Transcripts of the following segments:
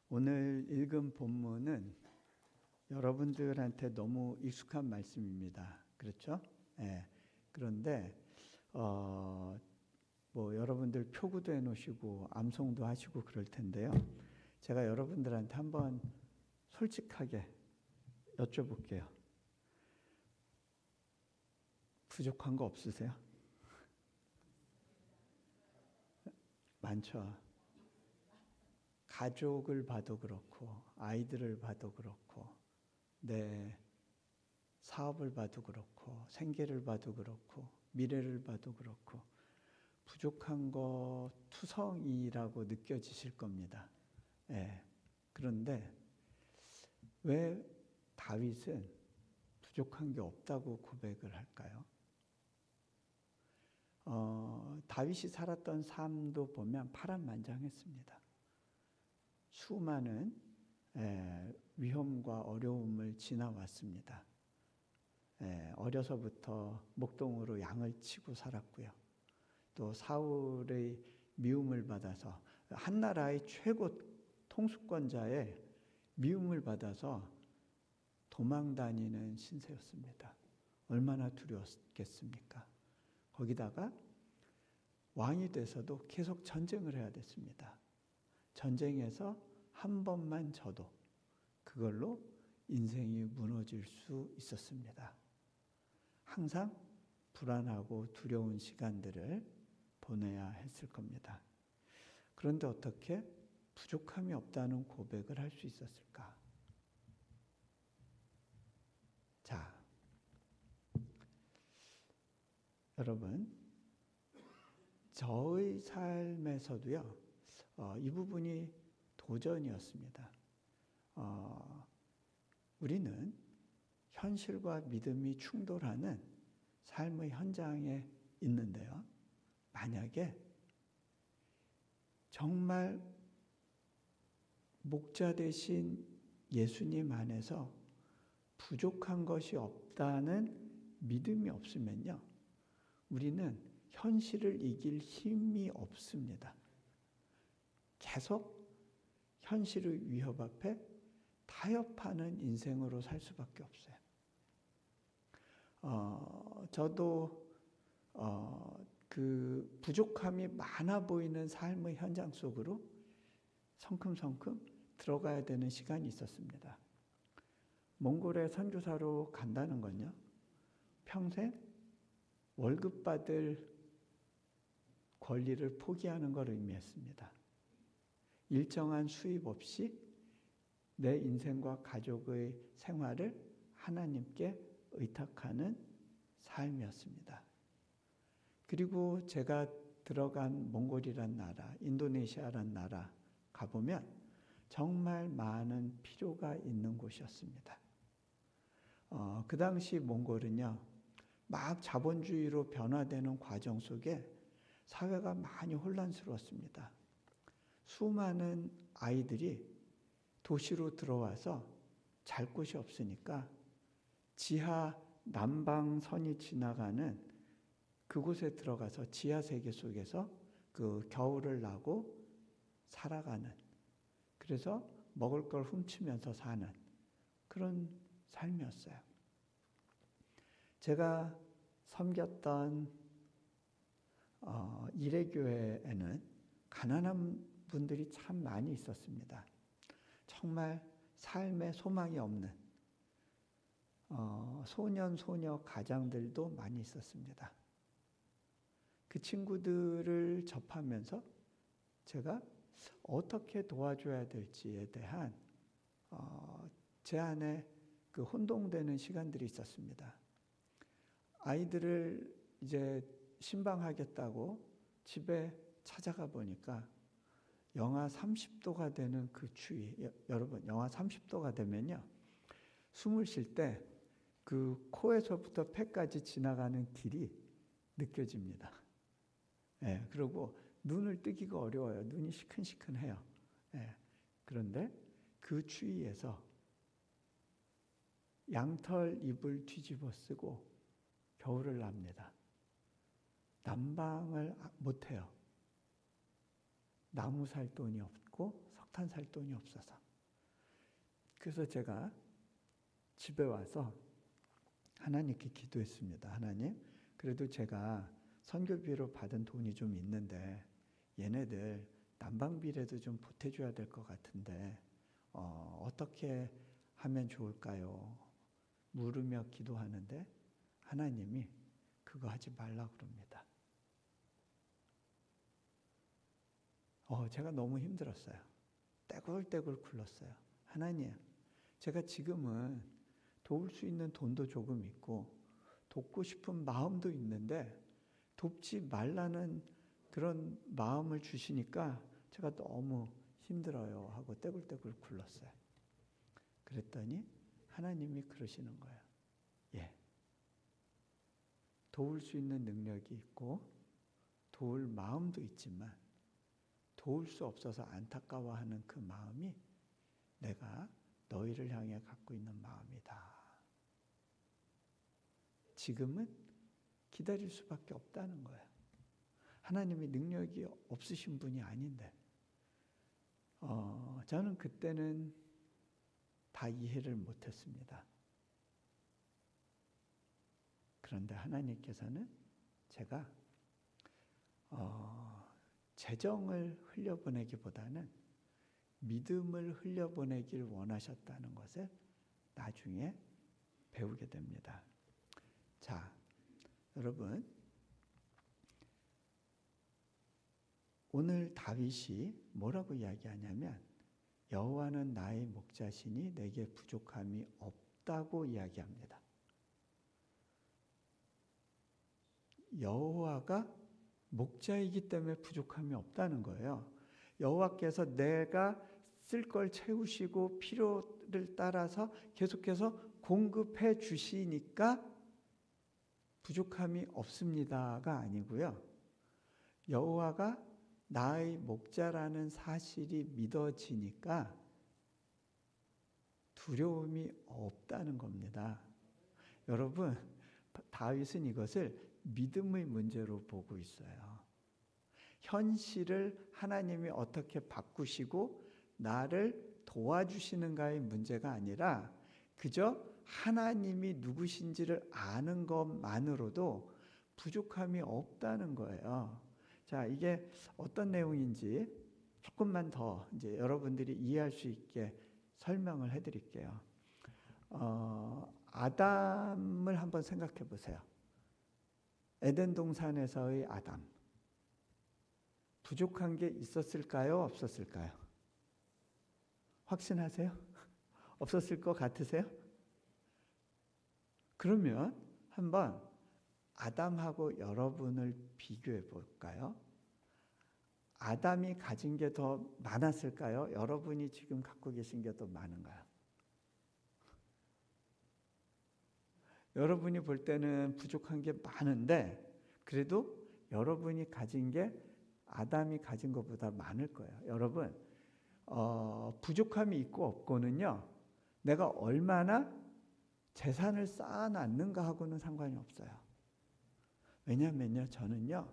오늘 읽은 본문은 여러분들한테 너무 익숙한 말씀입니다. 그렇죠? 예. 그런데 여러분들 표구도 해놓으시고 암송도 하시고 그럴 텐데요. 제가 여러분들한테 한번 솔직하게 여쭤볼게요. 부족한 거 없으세요? 많죠. 가족을 봐도 그렇고, 아이들을 봐도 그렇고, 내 사업을 봐도 그렇고, 생계를 봐도 그렇고, 미래를 봐도 그렇고, 부족한 거 투성이라고 느껴지실 겁니다. 예. 그런데 왜 다윗은 부족한 게 없다고 고백을 할까요? 다윗이 살았던 삶도 보면 파란만장했습니다. 수많은 위험과 어려움을 지나왔습니다. 어려서부터 목동으로 양을 치고 살았고요. 또 사울의 미움을 받아서 한 나라의 최고 통수권자의 미움을 받아서 도망 다니는 신세였습니다. 얼마나 두려웠겠습니까? 거기다가 왕이 돼서도 계속 전쟁을 해야 됐습니다. 전쟁에서 한 번만 져도 그걸로 인생이 무너질 수 있었습니다. 항상 불안하고 두려운 시간들을 보내야 했을 겁니다. 그런데 어떻게 부족함이 없다는 고백을 할 수 있었을까? 자, 여러분, 저의 삶에서도요, 이 부분이 도전이었습니다. 우리는 현실과 믿음이 충돌하는 삶의 현장에 있는데요. 만약에 정말 목자 되신 예수님 안에서 부족한 것이 없다는 믿음이 없으면요, 우리는 현실을 이길 힘이 없습니다. 계속 현실의 위협 앞에 타협하는 인생으로 살 수밖에 없어요. 저도 그 부족함이 많아 보이는 삶의 현장 속으로 성큼성큼 들어가야 되는 시간이 있었습니다. 몽골에 선교사로 간다는 건요, 평생 월급 받을 권리를 포기하는 걸 의미했습니다. 일정한 수입 없이 내 인생과 가족의 생활을 하나님께 의탁하는 삶이었습니다. 그리고 제가 들어간 몽골이란 나라, 인도네시아란 나라 가보면 정말 많은 필요가 있는 곳이었습니다. 그 당시 몽골은요, 막 자본주의로 변화되는 과정 속에 사회가 많이 혼란스러웠습니다. 수많은 아이들이 도시로 들어와서 잘 곳이 없으니까 지하 난방선이 지나가는 그곳에 들어가서 지하 세계 속에서 그 겨울을 나고 살아가는, 그래서 먹을 걸 훔치면서 사는 그런 삶이었어요. 제가 섬겼던 이레교회에는 가난한 분들이 참 많이 있었습니다. 정말 삶에 소망이 없는 소년, 소녀 가장들도 많이 있었습니다. 그 친구들을 접하면서 제가 어떻게 도와줘야 될지에 대한 제 안에 그 혼동되는 시간들이 있었습니다. 아이들을 이제 신방하겠다고 집에 찾아가 보니까 영하 30도가 되는 그 추위, 여러분 영하 30도가 되면요, 숨을 쉴 때 그 코에서부터 폐까지 지나가는 길이 느껴집니다. 그리고 눈을 뜨기가 어려워요. 눈이 시큰시큰해요. 그런데 그 추위에서 양털 이불 뒤집어 쓰고 겨울을 납니다. 난방을 못해요. 나무 살 돈이 없고 있고 석탄 살 돈이 없어서. 그래서 제가 집에 와서 하나님께 기도했습니다. 하나님, 그래도 제가 선교비로 받은 돈이 좀 있는데 얘네들 난방비라도 좀 보태줘야 될 것 같은데 어떻게 하면 좋을까요? 물으며 기도하는데 하나님이 그거 하지 말라 그럽니다. 제가 너무 힘들었어요. 떼굴떼굴 굴렀어요. 하나님, 제가 지금은 도울 수 있는 돈도 조금 있고 돕고 싶은 마음도 있는데 돕지 말라는 그런 마음을 주시니까 제가 너무 힘들어요 하고 떼굴떼굴 굴렀어요. 그랬더니 하나님이 그러시는 거예요. 예, 도울 수 있는 능력이 있고 도울 마음도 있지만 도울 수 없어서 안타까워하는 그 마음이 내가 너희를 향해 갖고 있는 마음이다. 지금은 기다릴 수밖에 없다는 거예요. 하나님이 능력이 없으신 분이 아닌데 저는 그때는 다 이해를 못했습니다. 그런데 하나님께서는 제가 재정을 흘려보내기보다는 믿음을 흘려보내길 원하셨다는 것을 나중에 배우게 됩니다. 자, 여러분, 오늘 다윗이 뭐라고 이야기하냐면 여호와는 나의 목자시니 내게 부족함이 없다고 이야기합니다. 여호와가 목자이기 때문에 부족함이 없다는 거예요. 여호와께서 내가 쓸 걸 채우시고 필요를 따라서 계속해서 공급해 주시니까 부족함이 없습니다가 아니고요. 여호와가 나의 목자라는 사실이 믿어지니까 두려움이 없다는 겁니다. 여러분, 다윗은 이것을 믿음의 문제로 보고 있어요. 현실을 하나님이 어떻게 바꾸시고 나를 도와주시는가의 문제가 아니라 그저 하나님이 누구신지를 아는 것만으로도 부족함이 없다는 거예요. 자, 이게 어떤 내용인지 조금만 더 이제 여러분들이 이해할 수 있게 설명을 해드릴게요. 아담을 한번 생각해 보세요. 에덴 동산에서의 아담. 부족한 게 있었을까요? 없었을까요? 확신하세요? 없었을 것 같으세요? 그러면 한번 아담하고 여러분을 비교해 볼까요? 아담이 가진 게 더 많았을까요? 여러분이 지금 갖고 계신 게 더 많은가요? 여러분이 볼 때는 부족한 게 많은데 그래도 여러분이 가진 게 아담이 가진 것보다 많을 거예요. 여러분, 부족함이 있고 없고는요, 내가 얼마나 재산을 쌓아놨는가 하고는 상관이 없어요. 왜냐면요, 저는요,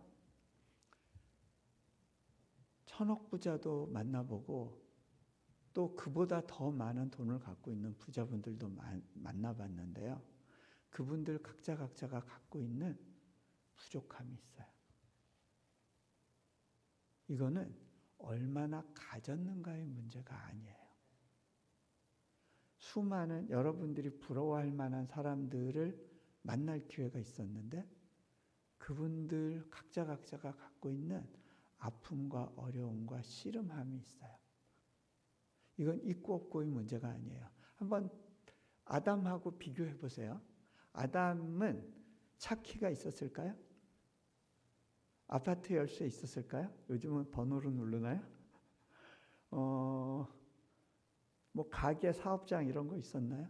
천억 부자도 만나보고 또 그보다 더 많은 돈을 갖고 있는 부자분들도 만나봤는데요. 그분들 각자가 갖고 있는 부족함이 있어요. 이거는 얼마나 가졌는가의 문제가 아니에요. 수많은 여러분들이 부러워할 만한 사람들을 만날 기회가 있었는데 그분들 각자가 갖고 있는 아픔과 어려움과 씨름함이 있어요. 이건 있고 없고의 문제가 아니에요. 한번 아담하고 비교해 보세요. 아담은 차 키가 있었을까요? 아파트 열쇠 있었을까요? 요즘은 번호로 누르나요? 뭐 가게 사업장 이런 거 있었나요?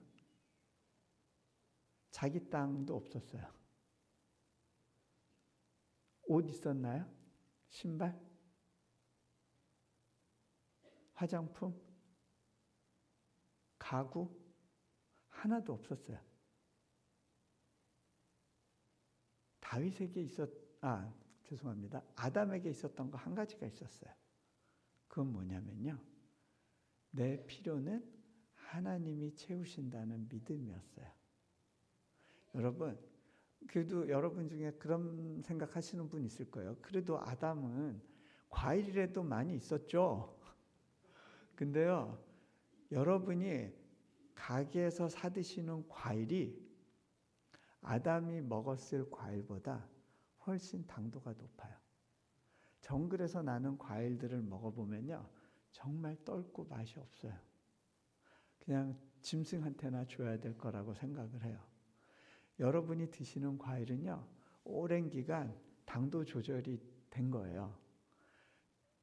자기 땅도 없었어요. 옷 있었나요? 신발? 화장품? 가구? 하나도 없었어요. 다윗에게 죄송합니다. 아담에게 있었던 거 한 가지가 있었어요. 그건 뭐냐면요. 내 필요는 하나님이 채우신다는 믿음이었어요. 여러분, 그래도 여러분 중에 그런 생각하시는 분 있을 거예요. 그래도 아담은 과일이라도 많이 있었죠. 근데요, 여러분이 가게에서 사드시는 과일이 아담이 먹었을 과일보다 훨씬 당도가 높아요. 정글에서 나는 과일들을 먹어보면요, 정말 떫고 맛이 없어요. 그냥 짐승한테나 줘야 될 거라고 생각을 해요. 여러분이 드시는 과일은요, 오랜 기간 당도 조절이 된 거예요.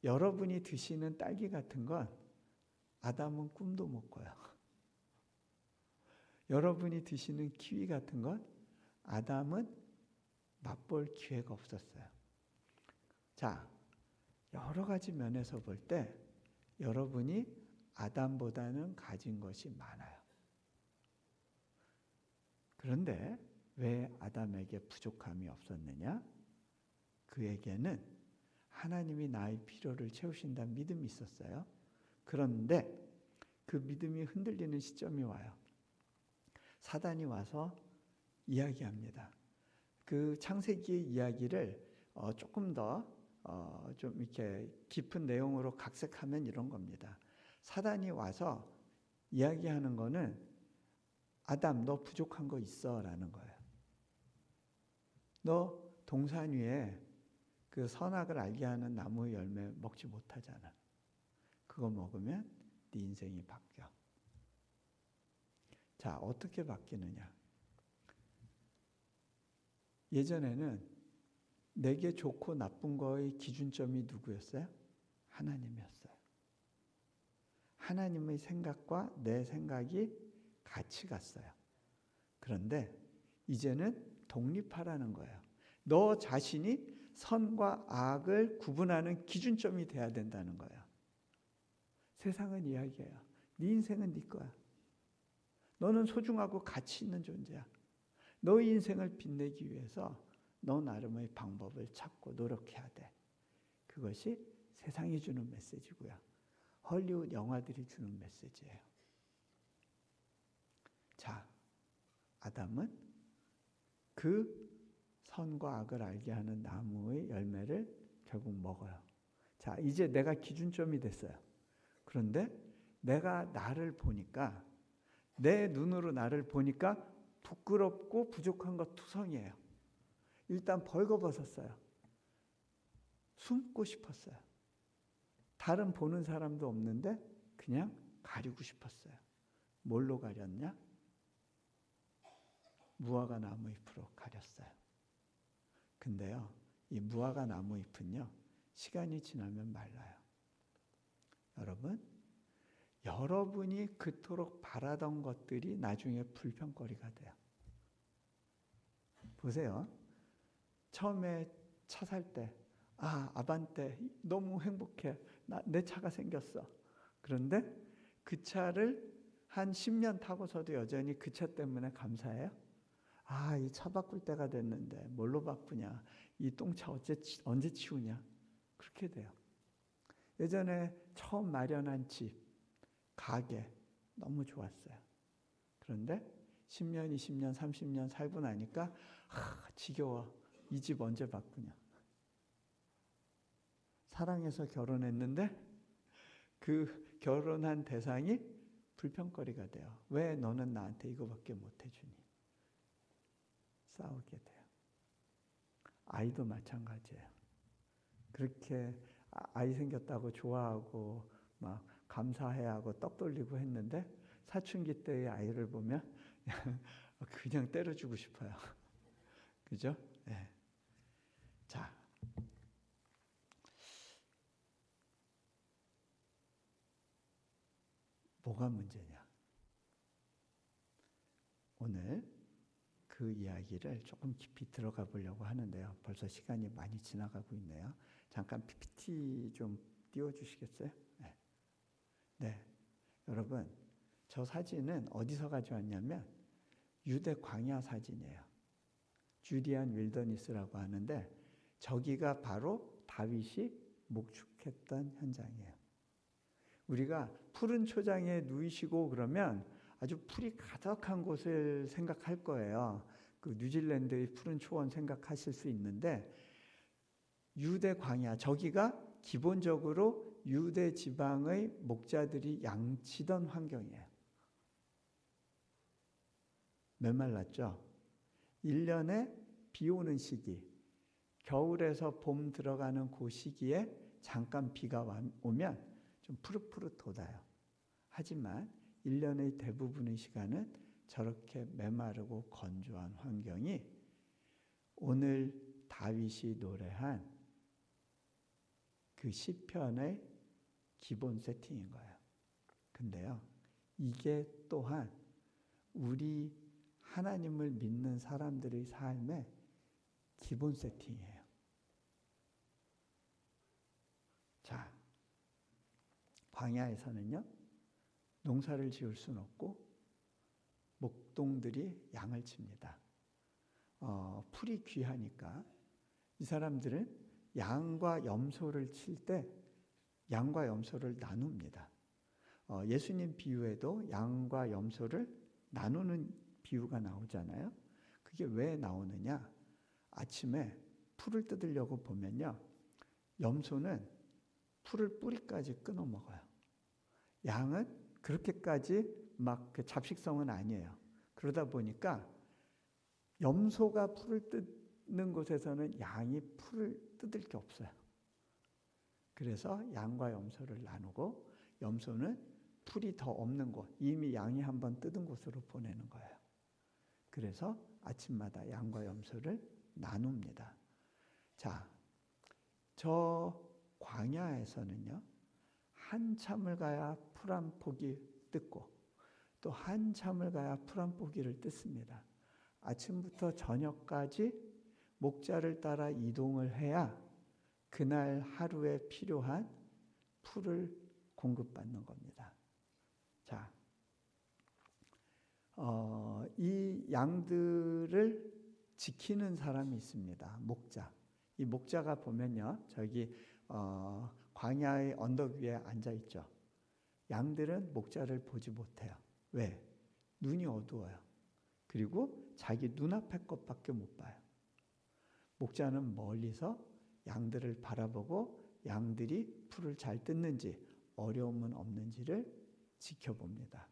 여러분이 드시는 딸기 같은 건 아담은 꿈도 못 꿔요. 여러분이 드시는 키위 같은 건 아담은 맛볼 기회가 없었어요. 자, 여러 가지 면에서 볼 때 여러분이 아담보다는 가진 것이 많아요. 그런데 왜 아담에게 부족함이 없었느냐? 그에게는 하나님이 나의 필요를 채우신다는 믿음이 있었어요. 그런데 그 믿음이 흔들리는 시점이 와요. 사단이 와서 이야기합니다. 그 창세기의 이야기를 조금 더 좀 이렇게 깊은 내용으로 각색하면 이런 겁니다. 사단이 와서 이야기하는 거는 아담, 너 부족한 거 있어 라는 거예요. 너 동산 위에 그 선악을 알게 하는 나무의 열매 먹지 못하잖아. 그거 먹으면 네 인생이 바뀌어. 자, 어떻게 바뀌느냐? 예전에는 내게 좋고 나쁜 거의 기준점이 누구였어요? 하나님이었어요. 하나님의 생각과 내 생각이 같이 갔어요. 그런데 이제는 독립하라는 거예요. 너 자신이 선과 악을 구분하는 기준점이 돼야 된다는 거예요. 세상은 이야기해요. 네 인생은 네 거야. 너는 소중하고 가치 있는 존재야. 너의 인생을 빛내기 위해서 너 나름의 방법을 찾고 노력해야 돼. 그것이 세상이 주는 메시지고요. 헐리우드 영화들이 주는 메시지예요. 자, 아담은 그 선과 악을 알게 하는 나무의 열매를 결국 먹어요. 자, 이제 내가 기준점이 됐어요. 그런데 내가 나를 보니까, 내 눈으로 나를 보니까 부끄럽고 부족한 것 투성이에요. 일단 벌거벗었어요. 숨고 싶었어요. 다른 보는 사람도 없는데 그냥 가리고 싶었어요. 뭘로 가렸냐? 무화과 나무 잎으로 가렸어요. 근데요, 이 무화과 나무 잎은요, 시간이 지나면 말라요. 여러분이 그토록 바라던 것들이 나중에 불평거리가 돼요. 보세요. 처음에 차 살 때, 아반떼 너무 행복해. 내 차가 생겼어. 그런데 그 차를 한 10년 타고서도 여전히 그 차 때문에 감사해요? 이 차 바꿀 때가 됐는데 뭘로 바꾸냐? 이 똥차 언제 치우냐? 그렇게 돼요. 예전에 처음 마련한 집, 가게 너무 좋았어요. 그런데 10년, 20년, 30년 살고 나니까 지겨워. 이 집 언제 바꾸냐? 사랑해서 결혼했는데 그 결혼한 대상이 불평거리가 돼요. 왜 너는 나한테 이거밖에 못 해주니? 싸우게 돼요. 아이도 마찬가지예요. 그렇게 아이 생겼다고 좋아하고 막 감사해야 하고 떡 돌리고 했는데 사춘기 때의 아이를 보면 그냥 때려주고 싶어요. 그죠? 네. 자, 뭐가 문제냐? 오늘 그 이야기를 조금 깊이 들어가 보려고 하는데요. 벌써 시간이 많이 지나가고 있네요. 잠깐 PPT 좀 띄워주시겠어요? 네. 네. 여러분, 저 사진은 어디서 가져왔냐면 유대 광야 사진이에요. 주디안 윌더니스라고 하는데 저기가 바로 다윗이 목축했던 현장이에요. 우리가 푸른 초장에 누이시고 그러면 아주 풀이 가득한 곳을 생각할 거예요. 그 뉴질랜드의 푸른 초원 생각하실 수 있는데, 유대 광야, 저기가 기본적으로 유대 지방의 목자들이 양치던 환경이에요. 메말랐죠. 1년에 비 오는 시기, 겨울에서 봄 들어가는 그 시기에 잠깐 비가 오면 좀 푸릇푸릇 돋아요. 하지만 1년의 대부분의 시간은 저렇게 메마르고 건조한 환경이 오늘 다윗이 노래한 그 시편의 기본 세팅인 거예요. 근데요, 이게 또한 우리 하나님을 믿는 사람들의 삶의 기본 세팅이에요. 자, 광야에서는요, 농사를 지을 수는 없고 목동들이 양을 칩니다. 풀이 귀하니까 이 사람들은 양과 염소를 칠 때 양과 염소를 나눕니다. 예수님 비유에도 양과 염소를 나누는 비유가 나오잖아요. 그게 왜 나오느냐? 아침에 풀을 뜯으려고 보면요, 염소는 풀을 뿌리까지 끊어 먹어요. 양은 그렇게까지 막 그 잡식성은 아니에요. 그러다 보니까 염소가 풀을 뜯는 곳에서는 양이 풀을 뜯을 게 없어요. 그래서 양과 염소를 나누고 염소는 풀이 더 없는 곳, 이미 양이 한번 뜯은 곳으로 보내는 거예요. 그래서 아침마다 양과 염소를 나눕니다. 자, 저 광야에서는요, 한참을 가야 풀 한 포기 뜯고 또 한참을 가야 풀 한 포기를 뜯습니다. 아침부터 저녁까지 목자를 따라 이동을 해야 그날 하루에 필요한 풀을 공급받는 겁니다. 자, 이 양들을 지키는 사람이 있습니다. 목자. 이 목자가 보면요, 저기 광야의 언덕 위에 앉아 있죠. 양들은 목자를 보지 못해요. 왜? 눈이 어두워요. 그리고 자기 눈앞의 것밖에 못 봐요. 목자는 멀리서 양들을 바라보고 양들이 풀을 잘 뜯는지 어려움은 없는지를 지켜봅니다.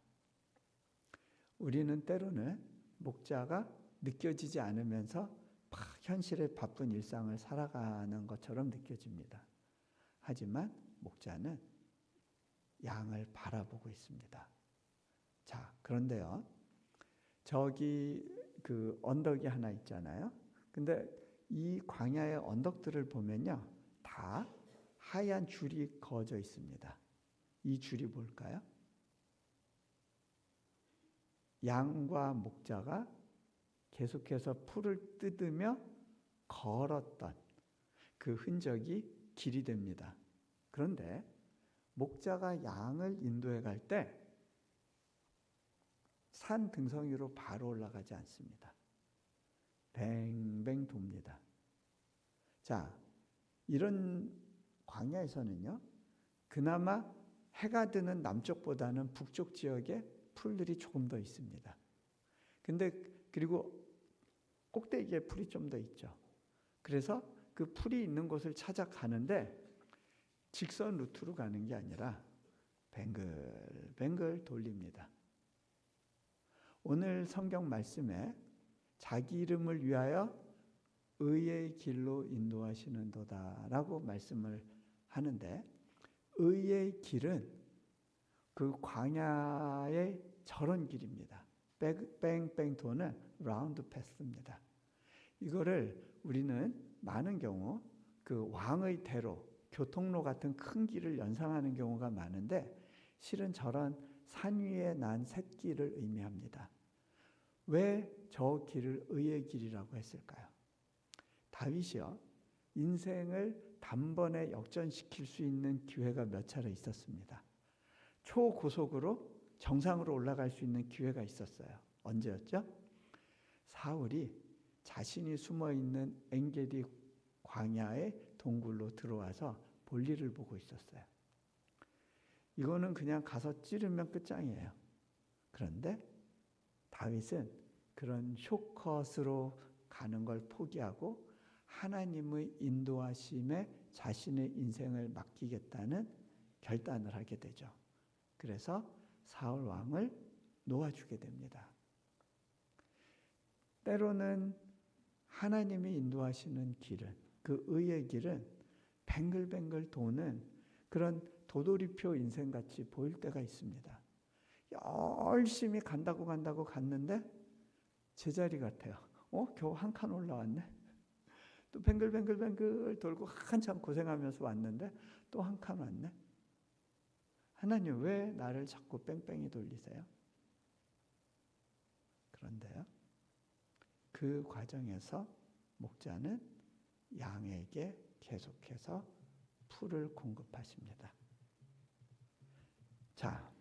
우리는 때로는 목자가 느껴지지 않으면서 현실의 바쁜 일상을 살아가는 것처럼 느껴집니다. 하지만 목자는 양을 바라보고 있습니다. 자, 그런데요, 저기 그 언덕이 하나 있잖아요. 근데 이 광야의 언덕들을 보면요, 다 하얀 줄이 그어져 있습니다. 이 줄이 뭘까요? 양과 목자가 계속해서 풀을 뜯으며 걸었던 그 흔적이 길이 됩니다. 그런데 목자가 양을 인도해 갈 때 산 등성이로 바로 올라가지 않습니다. 뱅뱅 돕니다. 자, 이런 광야에서는요, 그나마 해가 드는 남쪽보다는 북쪽 지역에 풀들이 조금 더 있습니다. 근데 그리고 꼭대기에 풀이 좀 더 있죠. 그래서 그 풀이 있는 곳을 찾아가는데 직선 루트로 가는 게 아니라 뱅글뱅글 돌립니다. 오늘 성경 말씀에 자기 이름을 위하여 의의 길로 인도하시는도다라고 말씀을 하는데, 의의 길은 그 광야의 저런 길입니다. 뺑뺑 도는 라운드 패스입니다. 이거를 우리는 많은 경우 그 왕의 대로, 교통로 같은 큰 길을 연상하는 경우가 많은데, 실은 저런 산 위에 난 샛길을 의미합니다. 왜 저 길을 의의 길이라고 했을까요? 다윗이요, 인생을 단번에 역전시킬 수 있는 기회가 몇 차례 있었습니다. 초고속으로 정상으로 올라갈 수 있는 기회가 있었어요. 언제였죠? 사울이 자신이 숨어있는 엔게디 광야의 동굴로 들어와서 볼일을 보고 있었어요. 이거는 그냥 가서 찌르면 끝장이에요. 그런데 다윗은 그런 숏컷으로 가는 걸 포기하고 하나님의 인도하심에 자신의 인생을 맡기겠다는 결단을 하게 되죠. 그래서 사울 왕을 놓아주게 됩니다. 때로는 하나님이 인도하시는 길은, 그 의의 길은 뱅글뱅글 도는 그런 도돌이표 인생같이 보일 때가 있습니다. 열심히 간다고 갔는데 제자리 같아요. 겨우 한 칸 올라왔네. 또 뱅글뱅글 돌고 한참 고생하면서 왔는데 또 한 칸 왔네. 하나님 왜 나를 자꾸 뺑뺑이 돌리세요? 그런데요, 그 과정에서 목자는 양에게 계속해서 풀을 공급하십니다. 자,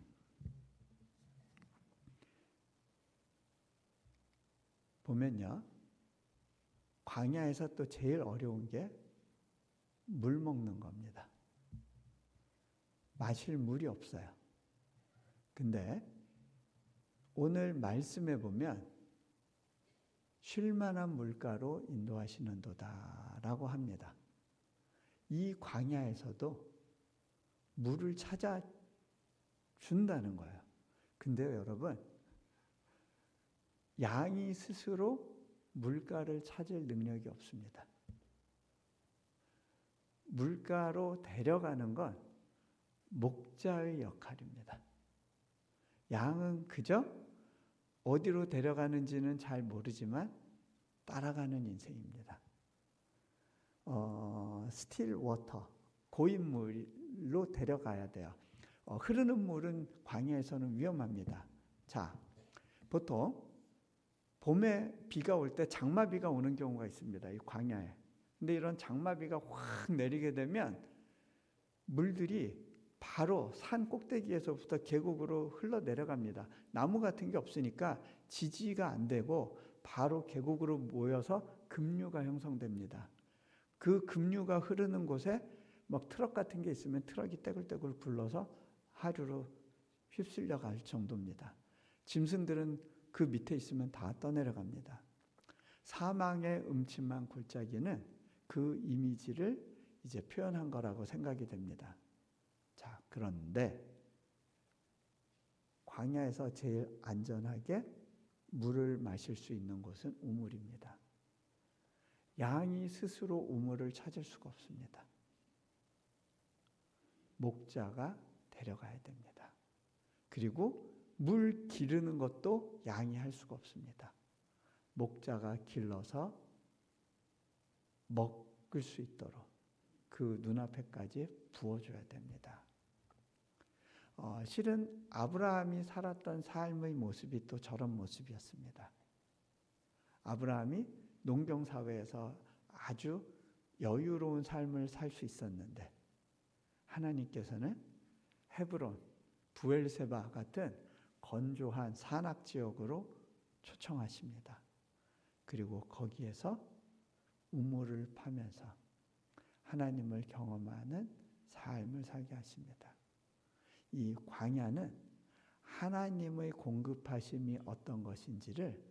보면요, 광야에서 또 제일 어려운 게 물 먹는 겁니다. 마실 물이 없어요. 근데 오늘 말씀에 보면 쉴 만한 물가로 인도하시는도다라고 합니다. 이 광야에서도 물을 찾아 준다는 거예요. 근데 여러분, 양이 스스로 물가를 찾을 능력이 없습니다. 물가로 데려가는 건 목자의 역할입니다. 양은 그저 어디로 데려가는지는 잘 모르지만 따라가는 인생입니다. 스틸 워터, 고인물로 데려가야 돼요. 흐르는 물은 광야에서는 위험합니다. 자, 보통 봄에 비가 올 때 장마비가 오는 경우가 있습니다. 이 광야에. 근데 이런 장마비가 확 내리게 되면 물들이 바로 산 꼭대기에서부터 계곡으로 흘러내려갑니다. 나무 같은 게 없으니까 지지가 안 되고 바로 계곡으로 모여서 급류가 형성됩니다. 그 급류가 흐르는 곳에 막 트럭 같은 게 있으면 트럭이 떼굴떼굴 굴러서 하류로 휩쓸려 갈 정도입니다. 짐승들은 그 밑에 있으면 다 떠내려갑니다. 사망의 음침한 골짜기는 그 이미지를 이제 표현한 거라고 생각이 됩니다. 자, 그런데 광야에서 제일 안전하게 물을 마실 수 있는 곳은 우물입니다. 양이 스스로 우물을 찾을 수가 없습니다. 목자가 데려가야 됩니다. 그리고 물 기르는 것도 양이 할 수가 없습니다. 목자가 길러서 먹을 수 있도록 그 눈앞에까지 부어줘야 됩니다. 실은 아브라함이 살았던 삶의 모습이 또 저런 모습이었습니다. 아브라함이 농경사회에서 아주 여유로운 삶을 살 수 있었는데 하나님께서는 헤브론, 부엘세바 같은 건조한 산악지역으로 초청하십니다. 그리고 거기에서 우물을 파면서 하나님을 경험하는 삶을 살게 하십니다. 이 광야는 하나님의 공급하심이 어떤 것인지를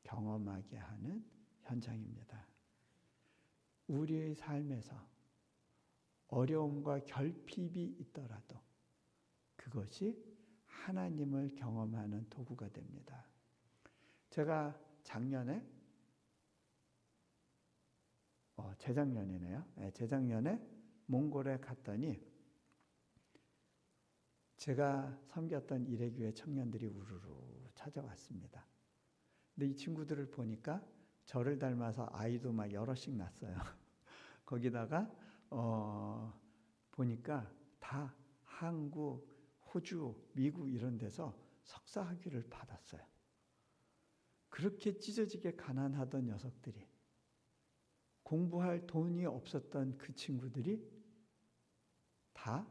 경험하게 하는 현장입니다. 우리의 삶에서 어려움과 결핍이 있더라도 그것이 하나님을 경험하는 도구가 됩니다. 제가 작년에 재작년이네요. 재작년에 몽골에 갔더니 제가 섬겼던 일회교회 청년들이 우르르 찾아왔습니다. 근데 이 친구들을 보니까 저를 닮아서 아이도 막 여럿씩 낳았어요. 거기다가 보니까 다 한국, 호주, 미국 이런 데서 석사 학위를 받았어요. 그렇게 찢어지게 가난하던 녀석들이, 공부할 돈이 없었던 그 친구들이 다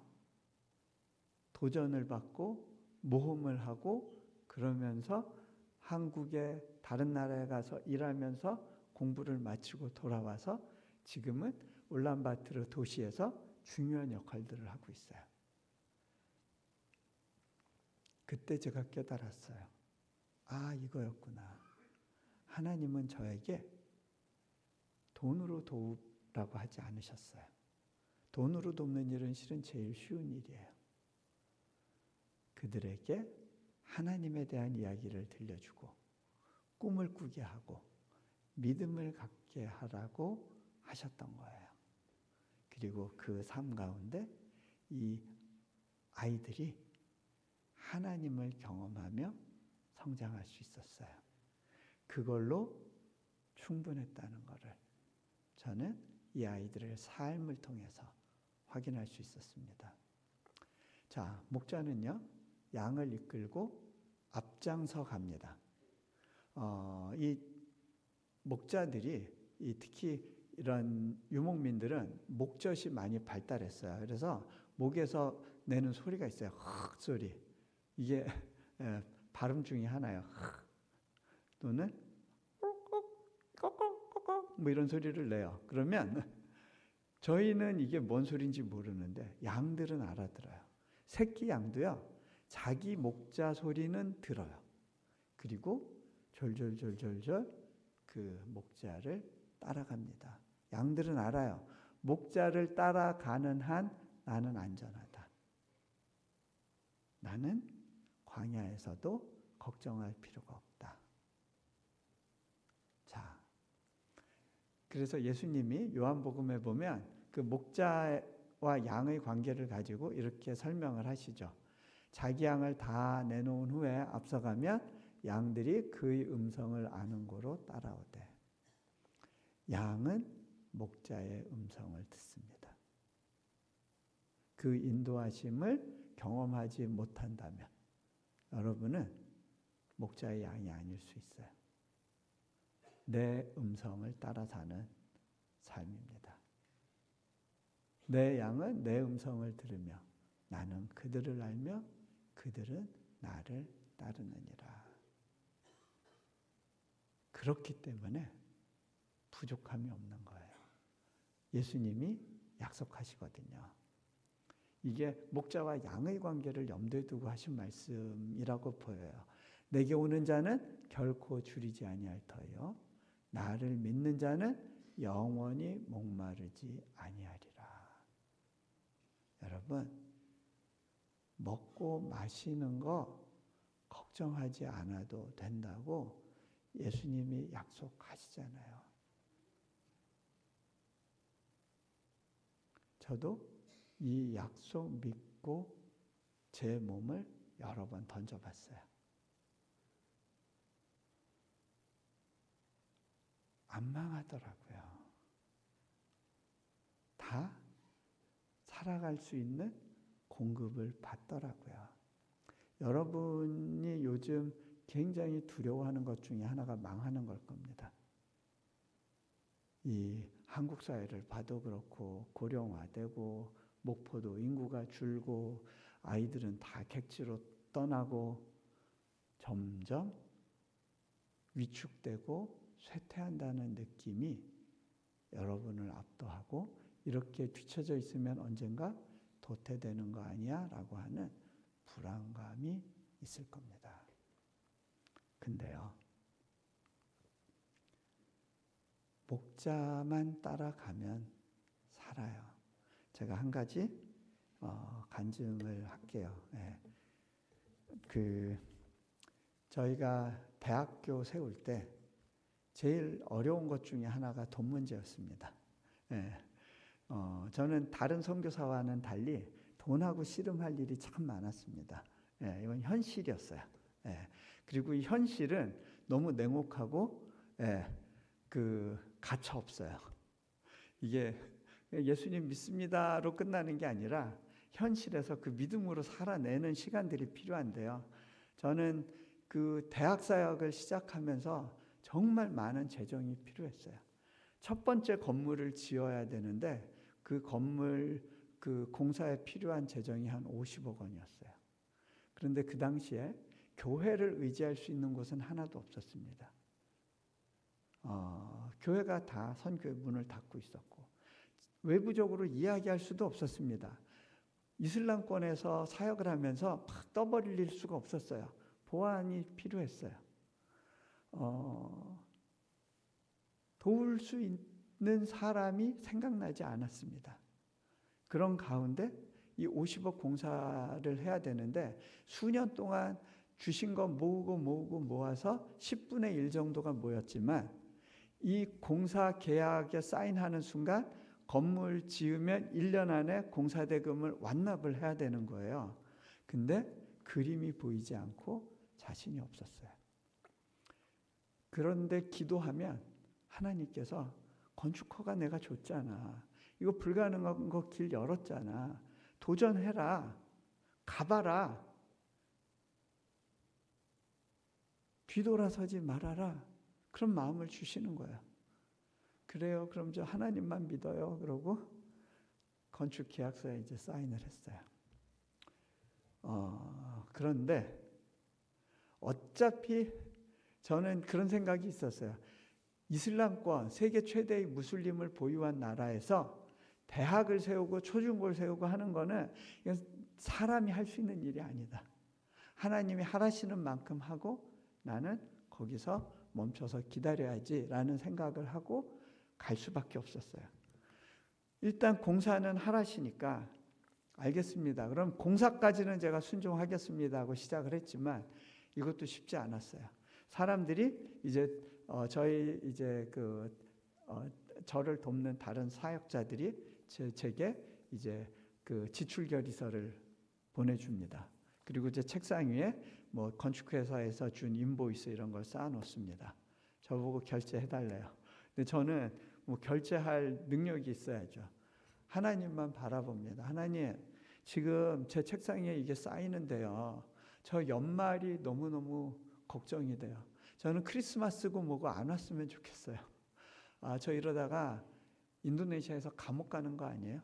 도전을 받고 모험을 하고 그러면서 한국의 다른 나라에 가서 일하면서 공부를 마치고 돌아와서 지금은 울란바토르 도시에서 중요한 역할들을 하고 있어요. 그때 제가 깨달았어요. 아, 이거였구나. 하나님은 저에게 돈으로 도우라고 하지 않으셨어요. 돈으로 돕는 일은 실은 제일 쉬운 일이에요. 그들에게 하나님에 대한 이야기를 들려주고 꿈을 꾸게 하고 믿음을 갖게 하라고 하셨던 거예요. 그리고 그 삶 가운데 이 아이들이 하나님을 경험하며 성장할 수 있었어요. 그걸로 충분했다는 것을 저는 이 아이들의 삶을 통해서 확인할 수 있었습니다. 자, 목자는요, 양을 이끌고 앞장서 갑니다. 이 목자들이 특히 이런 유목민들은 목젖이 많이 발달했어요. 그래서 목에서 내는 소리가 있어요. 흑 소리. 이게 발음 중에 하나예요. 또는 뭐 이런 소리를 내요. 그러면 저희는 이게 뭔 소리인지 모르는데 양들은 알아들어요. 새끼 양도요, 자기 목자 소리는 들어요. 그리고 졸졸졸졸졸 그 목자를 따라갑니다. 양들은 알아요. 목자를 따라가는 한 나는 안전하다. 나는 광야에서도 걱정할 필요가 없다. 자, 그래서 예수님이 요한복음에 보면 그 목자와 양의 관계를 가지고 이렇게 설명을 하시죠. 자기 양을 다 내놓은 후에 앞서가면 양들이 그의 음성을 아는 고로 따라오되 양은 목자의 음성을 듣습니다. 그 인도하심을 경험하지 못한다면 여러분은 목자의 양이 아닐 수 있어요. 내 음성을 따라 사는 삶입니다. 내 양은 내 음성을 들으며 나는 그들을 알며 그들은 나를 따르느니라. 그렇기 때문에 부족함이 없는 거예요. 예수님이 약속하시거든요. 이게 목자와 양의 관계를 염두에 두고 하신 말씀이라고 보여요. 내게 오는 자는 결코 줄이지 아니할 터요. 나를 믿는 자는 영원히 목마르지 아니하리라. 여러분, 먹고 마시는 거 걱정하지 않아도 된다고 예수님이 약속하시잖아요. 저도 이 약속 믿고 제 몸을 여러 번 던져봤어요. 안 망하더라고요. 다 살아갈 수 있는 공급을 받더라고요. 여러분이 요즘 굉장히 두려워하는 것 중에 하나가 망하는 걸 겁니다. 이 한국 사회를 봐도 그렇고 고령화되고 목포도 인구가 줄고 아이들은 다 객지로 떠나고 점점 위축되고 쇠퇴한다는 느낌이 여러분을 압도하고 이렇게 뒤처져 있으면 언젠가 도태되는 거 아니야? 라고 하는 불안감이 있을 겁니다. 근데요, 목자만 따라가면 살아요. 제가 한 가지 간증을 할게요. 저희가 대학교 세울 때 제일 어려운 것 중에 하나가 돈 문제였습니다. 저는 다른 선교사와는 달리 돈하고 씨름할 일이 참 많았습니다. 이건 현실이었어요. 그리고 이 현실은 너무 냉혹하고 가차 없어요. 이게 예수님 믿습니다로 끝나는 게 아니라 현실에서 그 믿음으로 살아내는 시간들이 필요한데요. 저는 그 대학 사역을 시작하면서 정말 많은 재정이 필요했어요. 첫 번째 건물을 지어야 되는데 그 건물 그 공사에 필요한 재정이 한 50억 원이었어요. 그런데 그 당시에 교회를 의지할 수 있는 곳은 하나도 없었습니다. 교회가 다 선교의 문을 닫고 있었고 외부적으로 이야기할 수도 없었습니다. 이슬람권에서 사역을 하면서 막 떠벌릴 수가 없었어요. 보안이 필요했어요. 도울 수 있는 사람이 생각나지 않았습니다. 그런 가운데 이 50억 공사를 해야 되는데 수년 동안 주신 거 모으고 모아서 10분의 1 정도가 모였지만 이 공사 계약에 사인하는 순간 건물 지으면 1년 안에 공사대금을 완납을 해야 되는 거예요. 근데 그림이 보이지 않고 자신이 없었어요. 그런데 기도하면 하나님께서 건축허가 내가 줬잖아. 이거 불가능한 거 길 열었잖아. 도전해라. 가봐라. 뒤돌아서지 말아라. 그런 마음을 주시는 거예요. 그래요. 그럼 저 하나님만 믿어요. 그러고 건축 계약서에 이제 사인을 했어요. 그런데 어차피 저는 그런 생각이 있었어요. 이슬람권 세계 최대의 무슬림을 보유한 나라에서 대학을 세우고 초중고를 세우고 하는 거는 사람이 할 수 있는 일이 아니다. 하나님이 하라시는 만큼 하고 나는 거기서 멈춰서 기다려야지라는 생각을 하고 갈 수밖에 없었어요. 일단 공사는 하라시니까 알겠습니다. 그럼 공사까지는 제가 순종하겠습니다 하고 시작을 했지만 이것도 쉽지 않았어요. 사람들이 이제 저희 이제 저를 돕는 다른 사역자들이 제게 이제 그 지출 결의서를 보내줍니다. 그리고 이제 책상 위에 뭐 건축회사에서 준 인보이스 이런 걸 쌓아놓습니다. 저보고 결제해달래요. 근데 저는 뭐 결제할 능력이 있어야죠. 하나님만 바라봅니다. 하나님, 지금 제 책상 위에 이게 쌓이는데요. 저 연말이 너무너무 걱정이 돼요. 저는 크리스마스고 뭐고 안 왔으면 좋겠어요. 저 이러다가 인도네시아에서 감옥 가는 거 아니에요?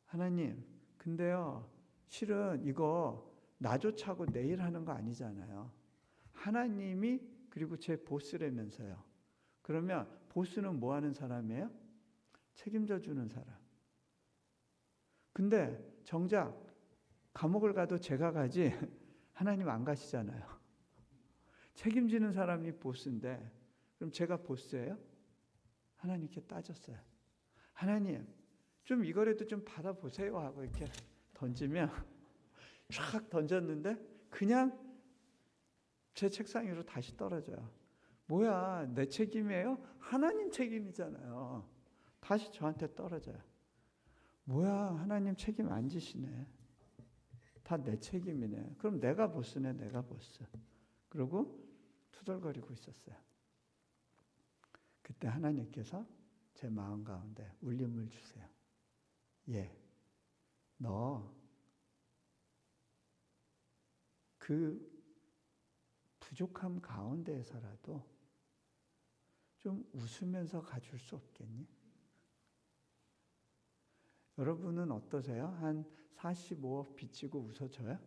하나님, 근데요, 실은 이거 나조차고 내일 하는 거 아니잖아요. 하나님이 그리고 제 보스라면서요. 그러면 보스는 뭐 하는 사람이에요? 책임져 주는 사람. 근데 정작 감옥을 가도 제가 가지 하나님 안 가시잖아요. 책임지는 사람이 보스인데 그럼 제가 보스예요? 하나님께 따졌어요. 하나님, 좀 이거라도 좀 받아보세요 하고 이렇게 던지면 쫙 던졌는데 그냥 제 책상 위로 다시 떨어져요. 뭐야, 내 책임이에요? 하나님 책임이잖아요. 다시 저한테 떨어져요. 뭐야, 하나님 책임 안 지시네. 다 내 책임이네. 그럼 내가 보스네, 내가 보스. 그러고 투덜거리고 있었어요. 그때 하나님께서 제 마음 가운데 울림을 주세요. 예, 너 그 부족함 가운데에서라도 좀 웃으면서 가줄 수 없겠니? 여러분은 어떠세요? 한 45억 빚지고 웃어줘요?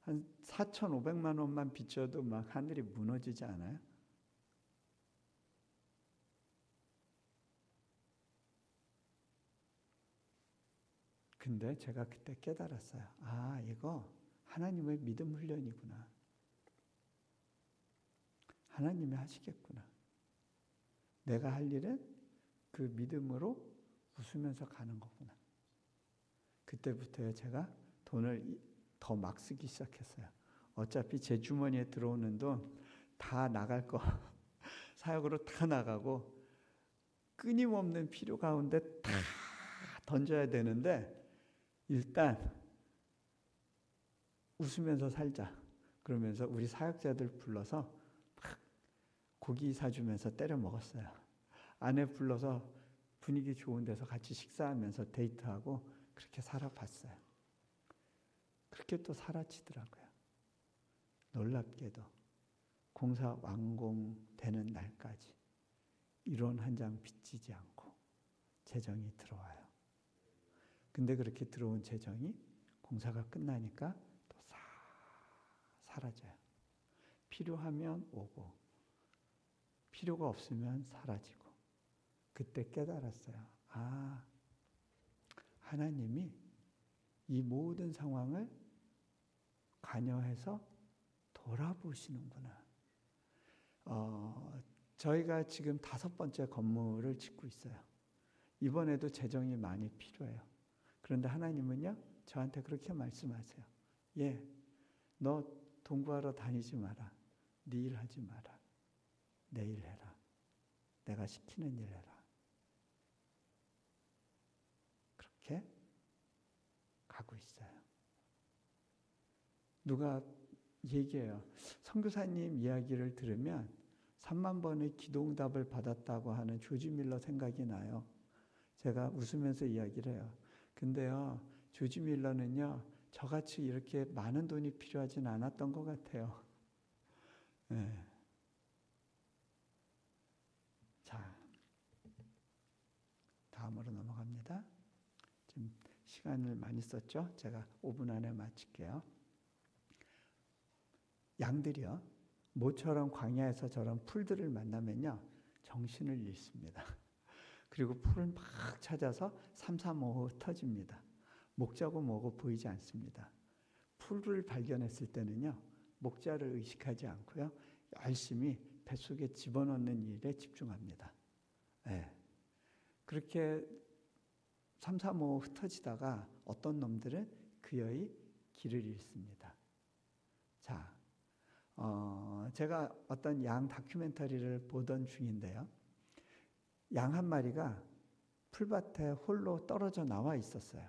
한 4,500만 원만 빚져도 막 하늘이 무너지지 않아요? 근데 제가 그때 깨달았어요. 이거 하나님의 믿음 훈련이구나. 하나님이 하시겠구나. 내가 할 일은 그 믿음으로 웃으면서 가는 거구나. 그때부터 제가 돈을 더 막 쓰기 시작했어요. 어차피 제 주머니에 들어오는 돈 다 나갈 거 사역으로 다 나가고 끊임없는 필요 가운데 다 던져야 되는데 일단 웃으면서 살자. 그러면서 우리 사역자들 불러서 막 고기 사주면서 때려 먹었어요. 아내 불러서 분위기 좋은 데서 같이 식사하면서 데이트하고 그렇게 살아봤어요. 그렇게 또 사라지더라고요. 놀랍게도 공사 완공되는 날까지 1원 한 장 빚지지 않고 재정이 들어와요. 근데 그렇게 들어온 재정이 공사가 끝나니까 또 사라져요. 필요하면 오고 필요가 없으면 사라지고 그때 깨달았어요. 하나님이 이 모든 상황을 관여해서 돌아보시는구나. 저희가 지금 5번째 건물을 짓고 있어요. 이번에도 재정이 많이 필요해요. 그런데 하나님은요, 저한테 그렇게 말씀하세요. 예, 너 돈 구하러 다니지 마라. 네 일 하지 마라. 내 일 해라. 내가 시키는 일 해라. 그렇게 가고 있어요. 누가 얘기해요. 선교사님 이야기를 들으면 3만 번의 기도응답을 받았다고 하는 조지 밀러 생각이 나요. 제가 웃으면서 이야기를 해요. 근데요, 조지 밀러는요, 저같이 이렇게 많은 돈이 필요하진 않았던 것 같아요. 네. 자, 다음으로 넘어갑니다. 지금 시간을 많이 썼죠? 제가 5분 안에 마칠게요. 양들이요, 모처럼 광야에서 저런 풀들을 만나면요, 정신을 잃습니다. 그리고 풀을 막 찾아서 삼삼오오 흩어집니다. 목자고 뭐고 보이지 않습니다. 풀을 발견했을 때는요, 목자를 의식하지 않고요, 열심히 뱃속에 집어넣는 일에 집중합니다. 네. 그렇게 삼삼오오 흩어지다가 어떤 놈들은 그의 길을 잃습니다. 자, 제가 어떤 양 다큐멘터리를 보던 중인데요, 양 한 마리가 풀밭에 홀로 떨어져 나와 있었어요.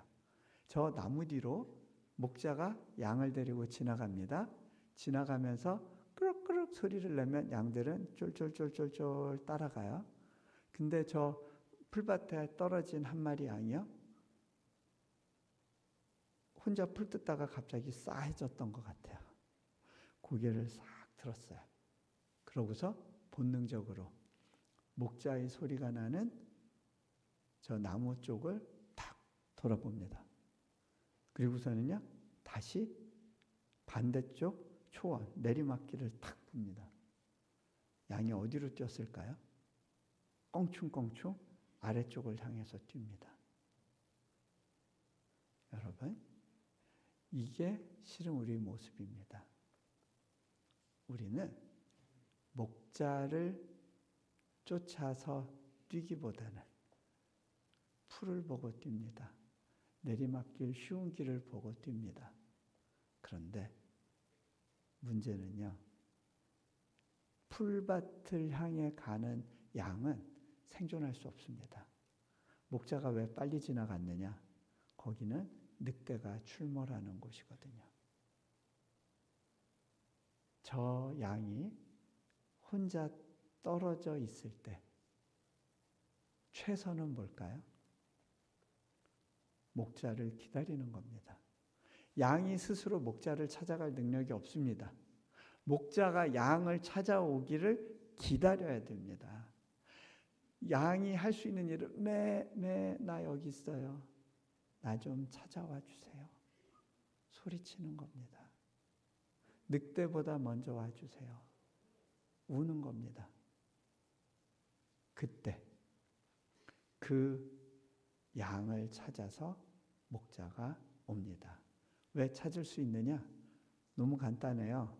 저 나무 뒤로 목자가 양을 데리고 지나갑니다. 지나가면서 끄럭끄럭 소리를 내면 양들은 쫄쫄쫄쫄쫄 따라가요. 근데 저 풀밭에 떨어진 한 마리 양이요, 혼자 풀 뜯다가 갑자기 싸해졌던 것 같아요. 고개를 싹 들었어요. 그러고서 본능적으로 목자의 소리가 나는 저 나무 쪽을 탁 돌아봅니다. 그리고서는요, 다시 반대쪽 초원, 내리막길을 탁 봅니다. 양이 어디로 뛰었을까요? 껑충껑충 아래쪽을 향해서 뜁니다. 여러분, 이게 실은 우리 모습입니다. 우리는 목자를 쫓아서 뛰기보다는 풀을 보고 뜁니다. 내리막길 쉬운 길을 보고 뜁니다. 그런데 문제는요, 풀밭을 향해 가는 양은 생존할 수 없습니다. 목자가 왜 빨리 지나갔느냐? 거기는 늑대가 출몰하는 곳이거든요. 저 양이 혼자 떨어져 있을 때 최선은 뭘까요? 목자를 기다리는 겁니다. 양이 스스로 목자를 찾아갈 능력이 없습니다. 목자가 양을 찾아오기를 기다려야 됩니다. 양이 할 수 있는 일은 나 여기 있어요. 나 좀 찾아와 주세요. 소리치는 겁니다. 늑대보다 먼저 와주세요. 우는 겁니다. 그때 그 양을 찾아서 목자가 옵니다. 왜 찾을 수 있느냐? 너무 간단해요.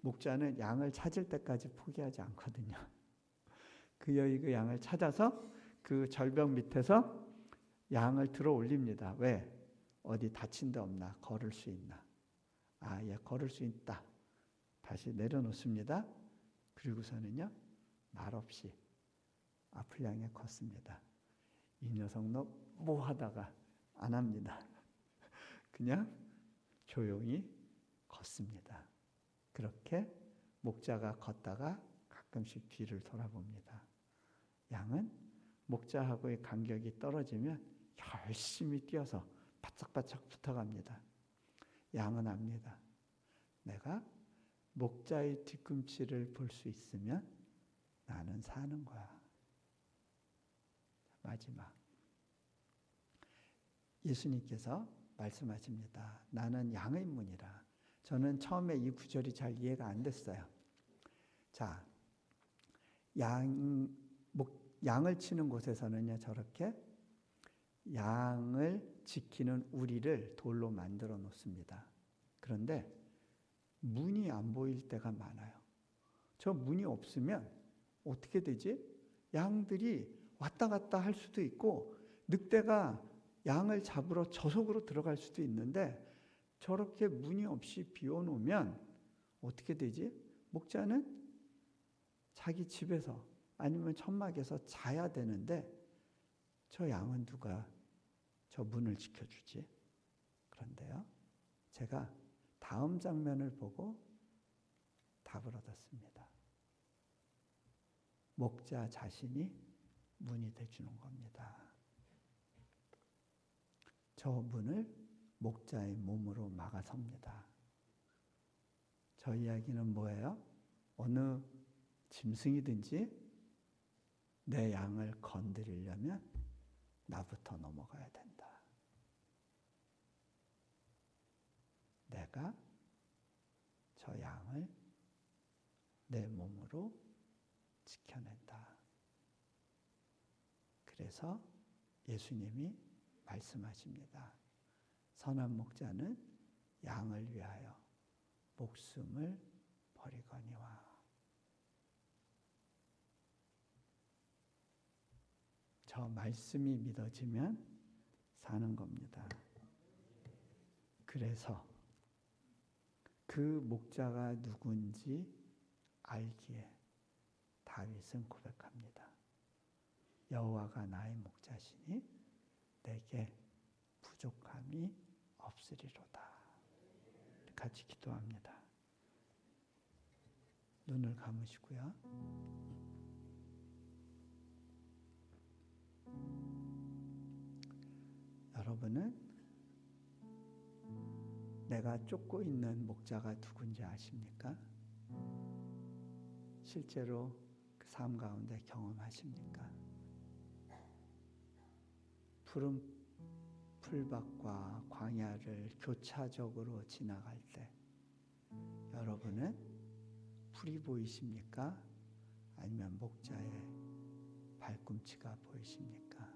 목자는 양을 찾을 때까지 포기하지 않거든요. 그 양을 찾아서 그 절벽 밑에서 양을 들어 올립니다. 왜? 어디 다친 데 없나? 걸을 수 있나? 아, 예, 걸을 수 있다. 다시 내려놓습니다. 그리고서는요, 말없이 앞을 향해 걷습니다. 이 녀석 너 뭐 하다가 안 합니다. 그냥 조용히 걷습니다. 그렇게 목자가 걷다가 가끔씩 뒤를 돌아봅니다. 양은 목자하고의 간격이 떨어지면 열심히 뛰어서 바짝바짝 붙어갑니다. 양은 압니다. 내가 목자의 뒤꿈치를 볼 수 있으면 나는 사는 거야. 마지막, 예수님께서 말씀하십니다. 나는 양의 문이라. 저는 처음에 이 구절이 잘 이해가 안 됐어요. 자, 양을 치는 곳에서는요, 저렇게 양을 지키는 우리를 돌로 만들어 놓습니다. 그런데 문이 안 보일 때가 많아요. 저 문이 없으면 어떻게 되지? 양들이 왔다 갔다 할 수도 있고 늑대가 양을 잡으러 저속으로 들어갈 수도 있는데 저렇게 문이 없이 비워놓으면 어떻게 되지? 목자는 자기 집에서 아니면 천막에서 자야 되는데 저 양은 누가 저 문을 지켜주지? 그런데요, 제가 다음 장면을 보고 답을 얻었습니다. 목자 자신이 문이 되주는 겁니다. 저 문을 목자의 몸으로 막아섭니다. 저 이야기는 뭐예요? 어느 짐승이든지 내 양을 건드리려면 나부터 넘어가야 된다. 내가 저 양을 내 몸으로 지켜낸다. 그래서 예수님이 말씀하십니다. 선한 목자는 양을 위하여 목숨을 버리거니와. 저 말씀이 믿어지면 사는 겁니다. 그래서 그 목자가 누군지 알기에 다윗은 고백합니다. 여호와가 나의 목자시니 내게 부족함이 없으리로다. 같이 기도합니다. 눈을 감으시고요. 여러분은 내가 쫓고 있는 목자가 누군지 아십니까? 실제로 그 삶 가운데 경험하십니까? 푸른 풀밭과 광야를 교차적으로 지나갈 때 여러분은 풀이 보이십니까? 아니면 목자의 발꿈치가 보이십니까?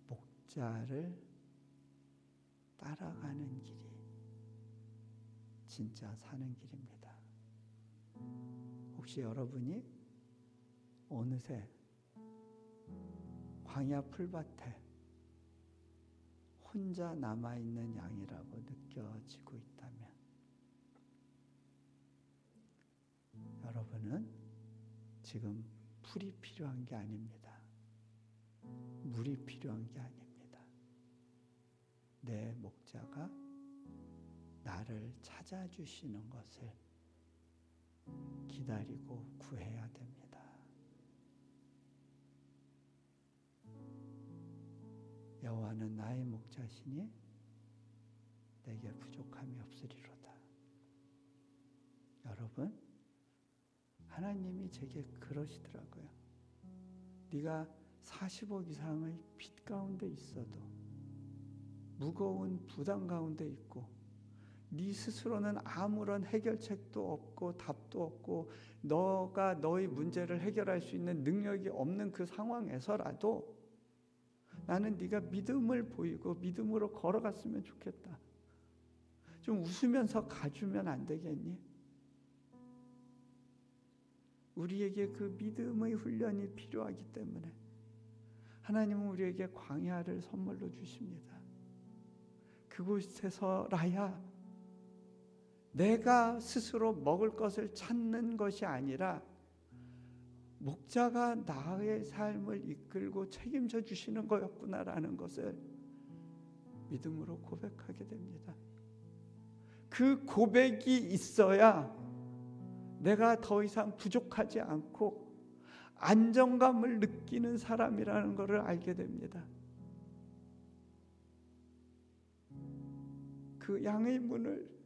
목자를 따라가는 길이 진짜 사는 길입니다. 혹시 여러분이 어느새 광야 풀밭에 혼자 남아있는 양이라고 느껴지고 있다면 여러분은 지금 풀이 필요한 게 아닙니다. 물이 필요한 게 아닙니다. 내 목자가 나를 찾아주시는 것을 기다리고 구해야 됩니다. 여호와는 나의 목자시니 내게 부족함이 없으리로다. 여러분, 하나님이 제게 그러시더라고요. 네가 40억 이상의 빚 가운데 있어도 무거운 부담 가운데 있고 네 스스로는 아무런 해결책도 없고 답도 없고 너가 너의 문제를 해결할 수 있는 능력이 없는 그 상황에서라도 나는 네가 믿음을 보이고 믿음으로 걸어갔으면 좋겠다. 좀 웃으면서 가주면 안 되겠니? 우리에게 그 믿음의 훈련이 필요하기 때문에 하나님은 우리에게 광야를 선물로 주십니다. 그곳에서라야 내가 스스로 먹을 것을 찾는 것이 아니라 목자가 나의 삶을 이끌고 책임져 주시는 거였구나라는 것을 믿음으로 고백하게 됩니다. 그 고백이 있어야 내가 더 이상 부족하지 않고 안정감을 느끼는 사람이라는 것을 알게 됩니다. 그 양의 문을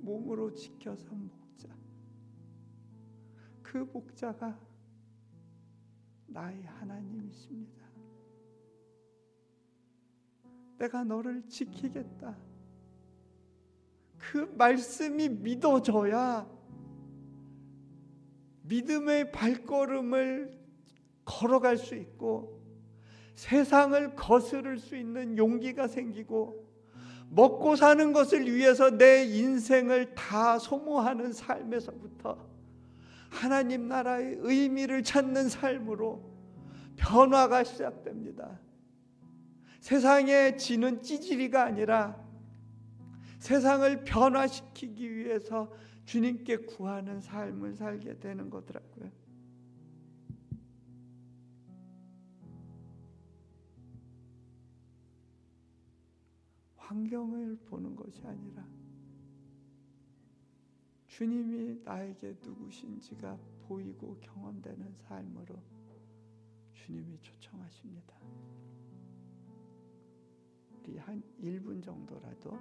몸으로 지켜선 목자, 그 목자가 나의 하나님이십니다. 내가 너를 지키겠다. 그 말씀이 믿어져야 믿음의 발걸음을 걸어갈 수 있고 세상을 거스를 수 있는 용기가 생기고 먹고 사는 것을 위해서 내 인생을 다 소모하는 삶에서부터 하나님 나라의 의미를 찾는 삶으로 변화가 시작됩니다. 세상에 지는 찌질이가 아니라 세상을 변화시키기 위해서 주님께 구하는 삶을 살게 되는 거더라고요. 환경을 보는 것이 아니라 주님이 나에게 누구신지가 보이고 경험되는 삶으로 주님이 초청하십니다. 우리 한 1분 정도라도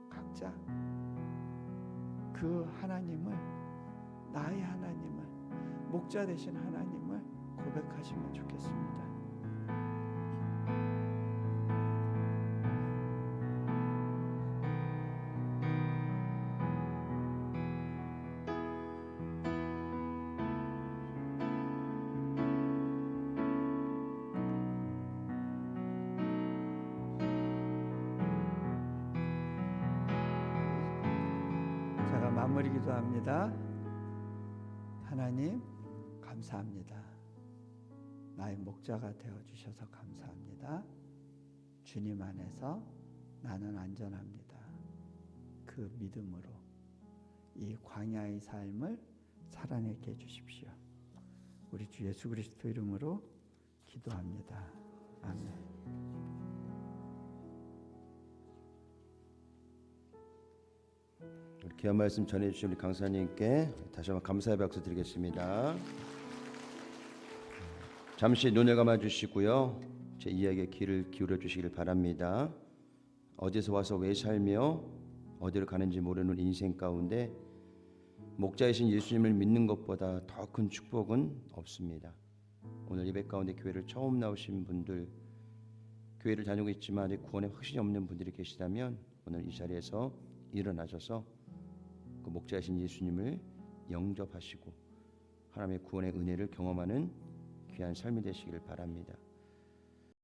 각자 그 하나님을, 나의 하나님을, 목자 되신 하나님을 고백하시면 좋겠습니다. 마무리 기도합니다. 하나님 감사합니다. 나의 목자가 되어주셔서 감사합니다. 주님 안에서 나는 안전합니다. 그 믿음으로 이 광야의 삶을 살아내게 해주십시오. 우리 주 예수 그리스도 이름으로 기도합니다. 아멘. 귀한 말씀 전해주신 우리 강사님께 다시 한번 감사의 박수 드리겠습니다. 잠시 눈을 감아주시고요. 제 이야기에 귀를 기울여 주시길 바랍니다. 어디서 와서 왜 살며 어디로 가는지 모르는 인생 가운데 목자이신 예수님을 믿는 것보다 더 큰 축복은 없습니다. 오늘 예배 가운데 교회를 처음 나오신 분들, 교회를 다니고 있지만 아직 구원에 확신이 없는 분들이 계시다면 오늘 이 자리에서 일어나셔서 그 목자이신 예수님을 영접하시고 하나님의 구원의 은혜를 경험하는 귀한 삶이 되시길 바랍니다.